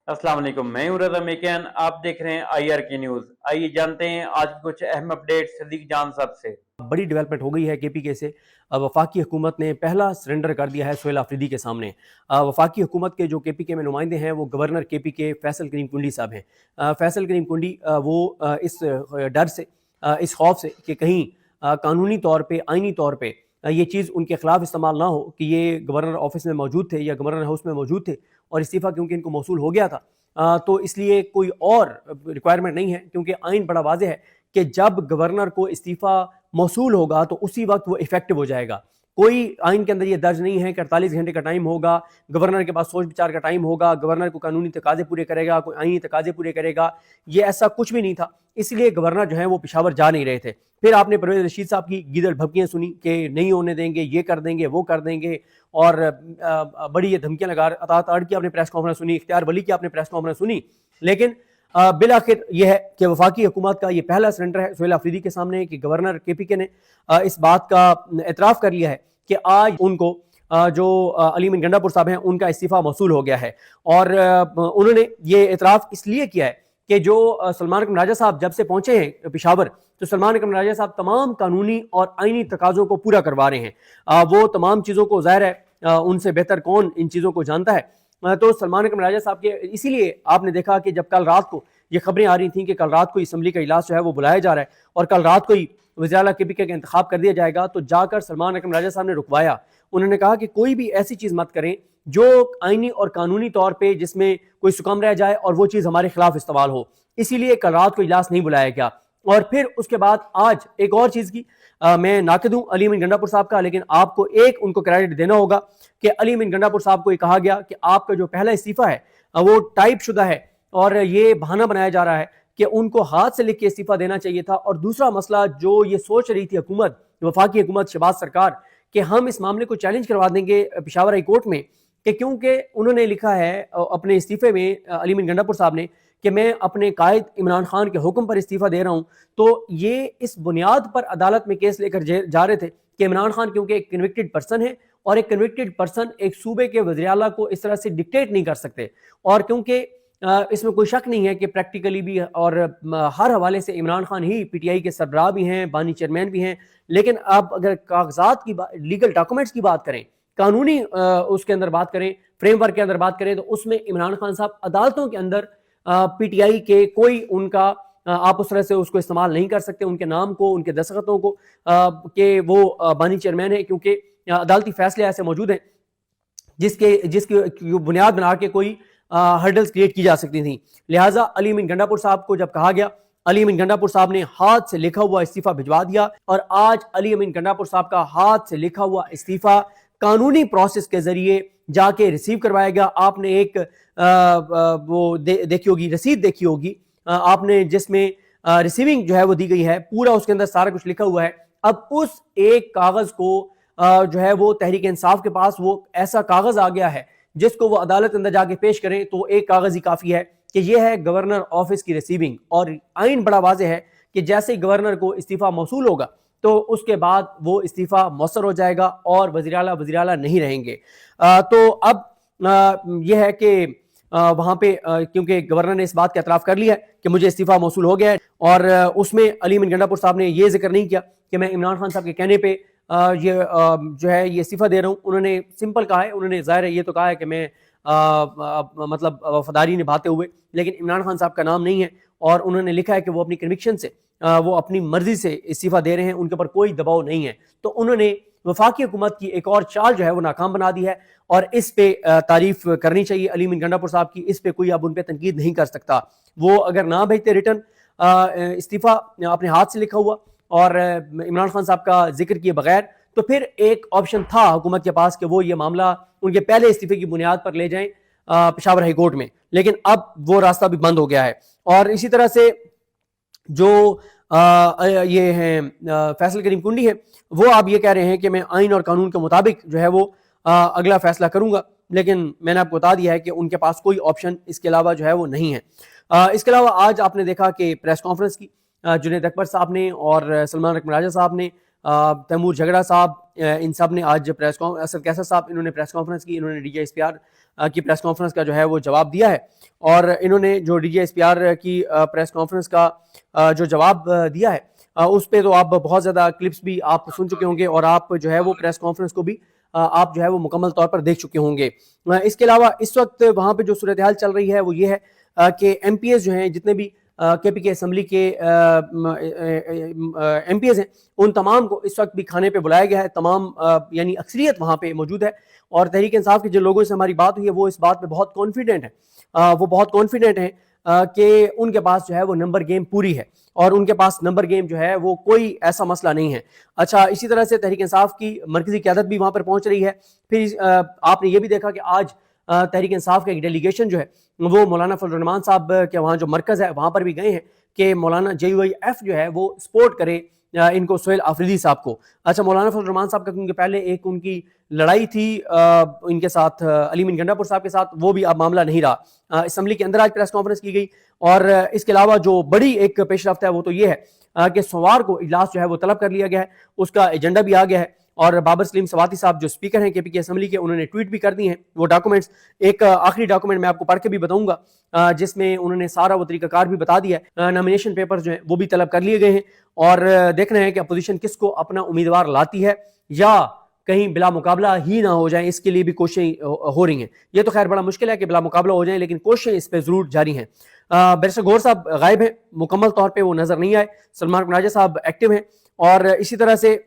अस्सलाम वालेकुम, मैं हूं रज़ा मेकियान। आप देख रहे हैं IRK न्यूज़। आइए जानते हैं आज की कुछ अहम अपडेट सदीक जान साहब से। बड़ी डेवलपमेंट हो गई है KPK से। वफाकी हुकूमत ने पहला सरेंडर कर दिया है सुहेल आफरीदी के सामने। वफाकी हुकूमत के जो KPK में नुमाइंदे हैं वो गवर्नर KPK फैसल करीम कुंडी साहब हैं। फैसल करीम कुंडी वो इस डर से, इस खौफ से कि कहीं कानूनी तौर पे, आइनी तौर पे ये चीज़ उनके खिलाफ इस्तेमाल ना हो कि ये गवर्नर ऑफिस में मौजूद थे या गवर्नर हाउस में मौजूद थे और इस्तीफ़ा क्योंकि इनको मौसूल हो गया था, तो इसलिए कोई और रिक्वायरमेंट नहीं है, क्योंकि आइन बड़ा वाज़ेह है कि जब गवर्नर को इस्तीफ़ा मौसूल होगा तो उसी वक्त वो इफेक्टिव हो जाएगा। कोई आइन के अंदर ये दर्ज नहीं है कि 48 घंटे का टाइम होगा, गवर्नर के पास सोच विचार का टाइम होगा, गवर्नर को कानूनी तकाजे पूरे करेगा, कोई आइनी तकाजे पूरे करेगा। ये ऐसा कुछ भी नहीं था, इसलिए गवर्नर जो है वो पेशावर जा नहीं रहे थे। फिर आपने परवेज रशीद साहब की गीदड़ भभकियाँ सुनी कि नहीं होने देंगे, ये कर देंगे, वो कर देंगे, और बड़ी ये धमकियाँ लगा। अतात आड़ की आपने प्रेस कॉन्फ्रेंस सुनी, इख्तियार वली की आपने प्रेस कॉन्फ्रेंस सुनी, लेकिन बिल आखिर यह है कि वफाकी हुकूमत का ये पहला सरेंडर है सुहेल आफरीदी के सामने कि गवर्नर KPK ने इस बात का एतराफ़ कर लिया है कि आज उनको जो अली अमीन गंडापुर साहब हैं उनका इस्तीफ़ा मौसूल हो गया है। और उन्होंने ये एतराफ़ इसलिए किया है कि जो सलमान अकरम राजा साहब जब से पहुंचे हैं पेशावर, तो सलमान अकरम राजा साहब तमाम कानूनी और आइनी तकाज़ों को पूरा करवा रहे हैं। वो तमाम चीज़ों को, ज़ाहिर है उनसे बेहतर कौन इन चीज़ों को जानता है। तो सलमान अकरम राजा साहब के, इसीलिए आपने देखा कि जब कल रात को ये खबरें आ रही थी कि कल रात को असम्बली का इजलास जो है वो बुलाया जा रहा है और कल रात को ही वज़ीर आला KPK का इंतखाब कर दिया जाएगा, तो जाकर सलमान अकरम राजा साहब ने रुकवाया। उन्होंने कहा कि कोई भी ऐसी चीज़ मत करें जो आइनी और कानूनी तौर पर जिसमें कोई सुकम रह जाए और वो चीज़ हमारे खिलाफ इस्तेमाल हो, इसीलिए कल रात को इजलास नहीं बुलाया गया। और फिर उसके बाद आज एक और चीज़ की, मैं नाक़िद हूँ अली अमीन गंडापुर साहब का, लेकिन आपको एक उनको क्रेडिट देना होगा कि अली अमीन गंडापुर साहब को ये कहा गया कि आपका जो पहला इस्तीफ़ा है वो टाइप शुदा है और ये बहाना बनाया जा रहा है कि उनको हाथ से लिख के इस्तीफ़ा देना चाहिए था। और दूसरा मसला जो ये सोच रही थी हुकूमत, वफाकी हुकूमत, शहबाज सरकार, कि हम इस मामले को चैलेंज करवा देंगे पेशावर हाई कोर्ट में, कि क्योंकि उन्होंने लिखा है अपने इस्तीफ़े में अली अमीन गंडापुर साहब ने कि मैं अपने कायद इमरान खान के हुक्म पर इस्तीफ़ा दे रहा हूँ। तो ये इस बुनियाद पर अदालत में केस लेकर जा रहे थे कि इमरान खान क्योंकि एक कन्विक्टेड पर्सन है और एक कन्विक्टेड पर्सन एक सूबे के वज़ीर आला को इस तरह से डिक्टेट नहीं कर सकते, और क्योंकि इसमें कोई शक नहीं है कि प्रैक्टिकली भी और हर हवाले से इमरान खान ही PTI के सरबराह भी हैं, बानी चेयरमैन भी हैं। लेकिन आप अगर कागजात की लीगल डॉक्यूमेंट्स की बात करें, कानूनी उसके अंदर बात करें, फ्रेमवर्क के अंदर बात करें, तो उसमें इमरान खान साहब अदालतों के अंदर PTI के कोई उनका आप उस तरह से उसको इस्तेमाल नहीं कर सकते, उनके नाम को, उनके दस्तखतों को, कि वो बानी चेयरमैन है, क्योंकि अदालती फैसले ऐसे मौजूद हैं जिसकी बुनियाद बना के कोई हर्डल्स क्रिएट की जा सकती थी। लिहाजा अली अमीन गंडापुर साहब को जब कहा गया, अली अमीन गंडापुर साहब ने हाथ से लिखा हुआ इस्तीफा भिजवा दिया, और आज अली अमीन गंडापुर साहब का हाथ से लिखा हुआ इस्तीफा कानूनी प्रोसेस के जरिए जाके रिसीव करवाया गया। आपने एक वो देखी होगी, रसीद देखी होगी आपने, जिसमें रिसीविंग जो है वो दी गई है, पूरा उसके अंदर सारा कुछ लिखा हुआ है। अब उस एक कागज को जो है वो तहरीक इंसाफ के पास वो ऐसा कागज आ गया है जिसको वो अदालत के अंदर जाके पेश करें तो एक कागज ही काफी है कि ये है गवर्नर ऑफिस की रिसीविंग। और आइन बड़ा वाज़ेह है कि जैसे ही गवर्नर को इस्तीफा मौसूल होगा तो उसके बाद वो इस्तीफा मौसर हो जाएगा और वज़ीर आला नहीं रहेंगे। तो अब यह है कि वहाँ पे क्योंकि गवर्नर ने इस बात का एतराफ़ कर लिया है कि मुझे इस्तीफा मौसूल हो गया है, और उसमें अली अमीन गंडापुर साहब ने ये जिक्र नहीं किया कि मैं इमरान खान साहब के कहने पे ये जो है ये इस्तीफा दे रहा हूँ। उन्होंने सिंपल कहा है, उन्होंने ज़ाहिर है ये तो कहा है कि मैं मतलब वफादारी निभाते हुए, लेकिन इमरान खान साहब का नाम नहीं है, और उन्होंने लिखा है कि वो अपनी कन्विक्शन से, वो अपनी मर्जी से इस्तीफा दे रहे हैं, उनके ऊपर कोई दबाव नहीं है। तो उन्होंने वफाकी हुकूमत की एक और चाल जो है वो नाकाम बना दी है, और इस पे तारीफ करनी चाहिए अली अमीन गंडापुर साहब की। इस पे कोई अब उन पे तनकीद नहीं कर सकता। वो अगर ना भेजते रिटर्न इस्तीफा अपने हाथ से लिखा हुआ और इमरान खान साहब का जिक्र किए बगैर, तो फिर एक ऑप्शन था हुकूमत के पास कि वो ये मामला उनके पहले इस्तीफे की बुनियाद पर ले जाएं पेशावर हाई कोर्ट में, लेकिन अब वो रास्ता भी बंद हो गया है। और इसी तरह से जो ये हैं फैसल करीम कुंडी है, वो आप ये कह रहे हैं कि मैं आइन और कानून के मुताबिक जो है वो अगला फैसला करूंगा, लेकिन मैंने आपको बता दिया है कि उनके पास कोई ऑप्शन इसके अलावा जो है वो नहीं है। इसके अलावा आज आपने देखा कि प्रेस कॉन्फ्रेंस की जुनैद अकबर साहब ने और सलमान अकबर राजा साहब ने तैमूर झगड़ा साहब, इन सब ने आज प्रेस कॉन्फ्रेंस, असद कैसर साहब, इन्होंने प्रेस कॉन्फ्रेंस की, इन्होंने DGSPR की प्रेस कॉन्फ्रेंस का जो है वो जवाब दिया है। और इन्होंने जो DGSPR की प्रेस कॉन्फ्रेंस का जो जवाब दिया है उस पे तो आप बहुत ज़्यादा क्लिप्स भी आप सुन चुके होंगे और आप जो है वो प्रेस कॉन्फ्रेंस को भी आप जो है वो मुकम्मल तौर पर देख चुके होंगे। इसके अलावा इस वक्त वहाँ पे जो सूरत हाल चल रही है वो ये है कि MPs जो हैं, जितने भी KPK असम्बली के MPs हैं, उन तमाम को इस वक्त भी खाने पे बुलाया गया है। तमाम यानी अक्सरियत वहाँ पे मौजूद है और तहरीक इंसाफ के जिन लोगों से हमारी बात हुई है वो इस बात पे बहुत कॉन्फिडेंट है, वो बहुत कॉन्फिडेंट हैं कि उनके पास जो है वो नंबर गेम पूरी है और उनके पास नंबर गेम जो है वो कोई ऐसा मसला नहीं है। अच्छा, इसी तरह से तहरीक इंसाफ की मरकजी क़यादत भी वहाँ पर पहुँच रही है। फिर आपने ये भी देखा कि आज तहरीक इंसाफ का एक डेलीगेशन जो है वो मौलाना फजल रहमान साहब के वहाँ जो मरकज़ है वहाँ पर भी गए हैं कि मौलाना JUIF जो है वो सपोर्ट करे इनको, सोहेल आफरीदी साहब को। अच्छा, मौलाना फजल रहमान साहब का क्योंकि पहले एक उनकी लड़ाई थी इनके साथ, अली मीन गंडापुर साहब के साथ, वो भी अब मामला नहीं रहा। असम्बली के अंदर आज प्रेस कॉन्फ्रेंस की गई और इसके अलावा जो बड़ी एक पेशरफ्त है वो तो ये है कि सोमवार को इजलास जो है वो तलब कर लिया गया है, उसका एजेंडा भी आ गया है। और बाबर सलीम सवाती साहब जो स्पीकर हैं KPK असम्बली के, उन्होंने ट्वीट भी कर दी हैं वो डॉक्यूमेंट्स। एक आखिरी डॉक्यूमेंट मैं आपको पढ़ के भी बताऊंगा जिसमें उन्होंने सारा वो तरीकाकार भी बता दिया है। नॉमिनेशन पेपर जो है वो भी तलब कर लिए गए हैं और देखना है कि अपोजिशन किसको अपना उम्मीदवार लाती है या कहीं बिला मुकाबला ही ना हो जाए, इसके लिए भी कोशिशें हो रही हैं। ये तो खैर बड़ा मुश्किल है कि बिला मुकाबला हो जाए, लेकिन कोशिशें इस पर जरूर जारी हैं। बैरिस्टर गौहर साहब गायब हैं, मुकम्मल तौर पर वो नजर नहीं आए। सलमान कुनाजा साहब एक्टिव हैं और इसी तरह से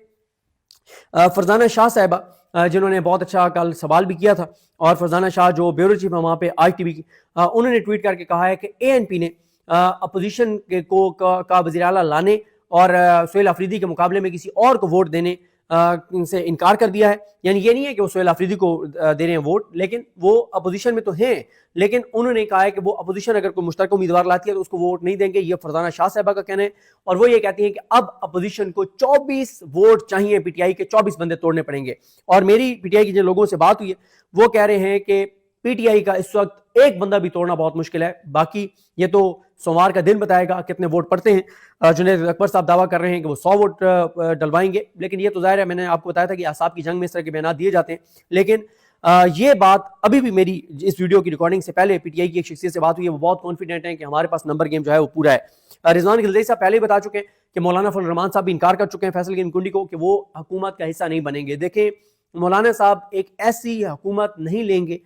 फरजाना शाह साहिबा जिन्होंने बहुत अच्छा कल सवाल भी किया था, और फरजाना शाह जो ब्यूरो चीफ है वहाँ पे ITV की, उन्होंने ट्वीट करके कहा है कि ANP ने अपोजिशन का वज़ीर आला लाने और सोहेल आफरीदी के मुकाबले में किसी और को वोट देने से इनकार कर दिया है। यानी ये नहीं है कि वो सोहेल आफरीदी को दे रहे हैं वोट, लेकिन वो अपोजिशन में तो हैं, लेकिन उन्होंने कहा है कि वो अपोजिशन अगर कोई मुश्तरक उम्मीदवार लाती है तो उसको वोट नहीं देंगे। ये फरजाना शाह साहिबा का कहना है और वो ये कहती हैं कि अब अपोजिशन को 24 वोट चाहिए, PTI के 24 बंदे तोड़ने पड़ेंगे। और मेरी PTI के जिन लोगों से बात हुई है वो कह रहे हैं कि PTI का इस वक्त एक बंदा भी तोड़ना बहुत मुश्किल है। बाकी ये तो सोमवार का दिन बताएगा कितने वोट पड़ते हैं। जुनैद अकबर साहब दावा कर रहे हैं कि वो 100 वोट डलवाएंगे, लेकिन ये तो जाहिर है, मैंने आपको बताया था कि अहसाब की जंग में इस तरह के बयान दिए जाते हैं। लेकिन ये बात अभी भी मेरी इस वीडियो की रिकॉर्डिंग से पहले PTI की एक शख्सियत से बात हुई है, वो बहुत कॉन्फिडेंट है कि हमारे पास नंबर गेम जो है वो पूरा है। रिजवान गिलज़ई साहब पहले ही बता चुके हैं कि मौलाना फजल रहमान साहब भी इनकार कर चुके हैं फैसल कीम कुंडी को कि वो हुकूमत का हिस्सा नहीं बनेंगे। देखें, मौलाना साहब एक ऐसी हुकूमत नहीं लेंगे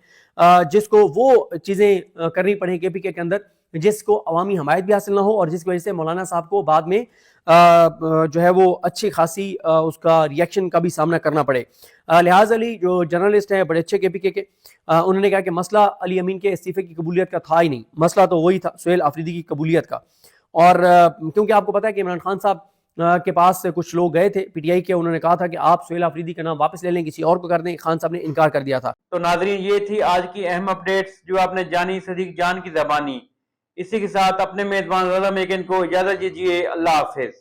जिसको वो चीज़ें करनी पड़े KPK के अंदर जिसको अवामी हमायत भी हासिल ना हो और जिसकी वजह से मौलाना साहब को बाद में जो है वो अच्छी खासी उसका रिएक्शन का भी सामना करना पड़े। लिहाज अली जो जर्नलिस्ट हैं बड़े अच्छे KPK के, उन्होंने कहा कि मसला अली अमीन के इस्तीफे की कबूलियत का था ही नहीं, मसला तो वही था सोहेल आफरीदी की कबूलियत का। और क्योंकि आपको पता है कि इमरान खान साहब के पास कुछ लोग गए थे PTI के, उन्होंने कहा था कि आप सोहेल आफरीदी का नाम वापस ले लें, किसी और को कर दें। खान साहब ने इनकार कर दिया था। तो नाजरीन, ये थी आज की अहम अपडेट्स जो आपने जानी सदीक जान की ज़बानी। इसी के साथ अपने मेजबान रज़ा मेकिन को इजाज़त दीजिए। अल्लाह हाफिज।